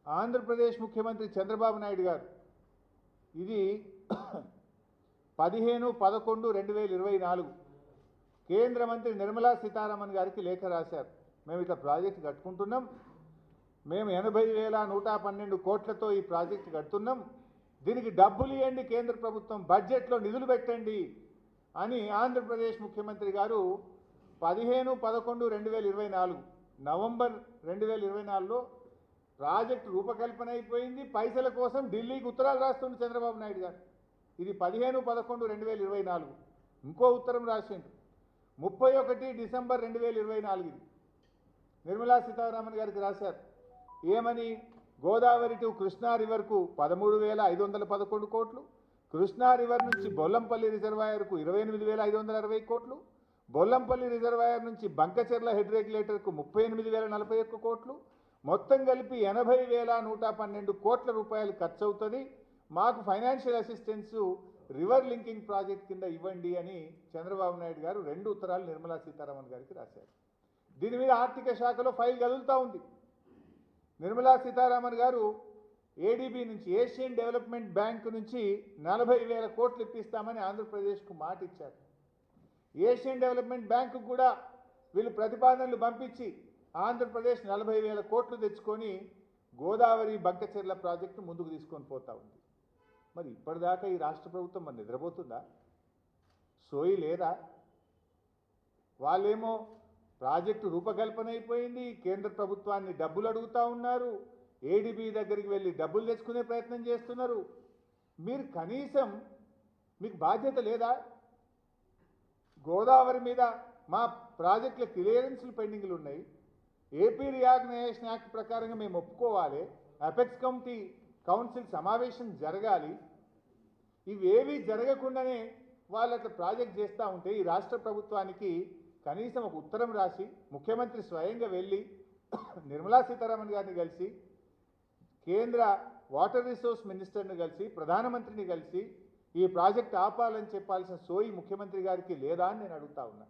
ఆంధ్రప్రదేశ్ ముఖ్యమంత్రి చంద్రబాబు నాయుడు గారు ఇది 15/11/2024 కేంద్ర మంత్రి నిర్మలా సీతారామన్ గారికి లేఖ రాశారు. మేము ఇట్లా ప్రాజెక్ట్ కట్టుకుంటున్నాం, మేము 80,112 కోట్లతో ఈ ప్రాజెక్ట్ కడుతున్నాం, దీనికి డబ్బులు ఇవ్వండి, కేంద్ర ప్రభుత్వం బడ్జెట్లో నిధులు పెట్టండి అని ఆంధ్రప్రదేశ్ ముఖ్యమంత్రి గారు 15/11/2024 నవంబర్ 2024లో ప్రాజెక్టు రూపకల్పన అయిపోయింది. పైసల కోసం ఢిల్లీకి ఉత్తరాలు రాస్తుండే చంద్రబాబు నాయుడు గారు. ఇది 15/11/2024. ఇంకో ఉత్తరం రాసిండు 31 డిసెంబర్ 2024. నిర్మలా సీతారామన్ గారికి రాశారు. ఏమని? గోదావరి టు కృష్ణా రివర్కు 13,511 కోట్లు, కృష్ణా రివర్ నుంచి బొల్లంపల్లి రిజర్వాయర్కు 28,560 కోట్లు, బొల్లంపల్లి రిజర్వాయర్ నుంచి బంకచెర్ల హెడ్ రెగ్యులేటర్కు 38,041 కోట్లు, మొత్తం కలిపి 80,112 కోట్ల రూపాయలు ఖర్చు అవుతుంది. మాకు financial assistance river linking project కింద ఇవ్వండి అని చంద్రబాబు నాయుడు గారు 2 ఉత్తరాలు నిర్మలా సీతారామన్ గారికి రాశారు. దీని మీద ఆర్థిక శాఖలో ఫైల్ కదులుతూ ఉంది. నిర్మలా సీతారామన్ గారు ఏడీబీ నుంచి, ఏషియన్ డెవలప్మెంట్ బ్యాంక్ నుంచి 40,000 కోట్లు ఇప్పిస్తామని ఆంధ్రప్రదేశ్కు మాట ఇచ్చారు. ఏషియన్ డెవలప్మెంట్ బ్యాంకు కూడా వీళ్ళు ప్రతిపాదనలు పంపించి ఆంధ్రప్రదేశ్ 40,000 కోట్లు తెచ్చుకొని గోదావరి బంకచెర్ల ప్రాజెక్టు ముందుకు తీసుకొని పోతా ఉంది. మరి ఇప్పటిదాకా ఈ రాష్ట్ర ప్రభుత్వం మరి నిద్రపోతుందా? సోయి లేదా? వాళ్ళేమో ప్రాజెక్టు రూపకల్పన అయిపోయింది, కేంద్ర ప్రభుత్వాన్ని డబ్బులు అడుగుతూ ఉన్నారు, ఏడీబీ దగ్గరికి వెళ్ళి డబ్బులు తెచ్చుకునే ప్రయత్నం చేస్తున్నారు. మీరు కనీసం మీకు బాధ్యత లేదా? గోదావరి మీద మా ప్రాజెక్టుల క్లియరెన్స్లు పెండింగ్లు ఉన్నాయి. ఏపీ రియాగ్నైజేషన్ యాక్ట్ ప్రకారంగా మేము ఒప్పుకోవాలి, అపెక్స్ కమిటీ కౌన్సిల్ సమావేశం జరగాలి. ఇవేవి జరగకుండానే వాళ్ళు అట్లా ప్రాజెక్ట్ చేస్తూ ఉంటే ఈ రాష్ట్ర ప్రభుత్వానికి కనీసం ఒక ఉత్తరం రాసి ముఖ్యమంత్రి స్వయంగా వెళ్ళి నిర్మలా సీతారామన్ గారిని కలిసి, కేంద్ర వాటర్ రిసోర్స్ మినిస్టర్ని కలిసి, ప్రధానమంత్రిని కలిసి ఈ ప్రాజెక్ట్ ఆపాలని చెప్పాల్సిన సోయి ముఖ్యమంత్రి గారికి లేదా అని నేను అడుగుతా ఉన్నా.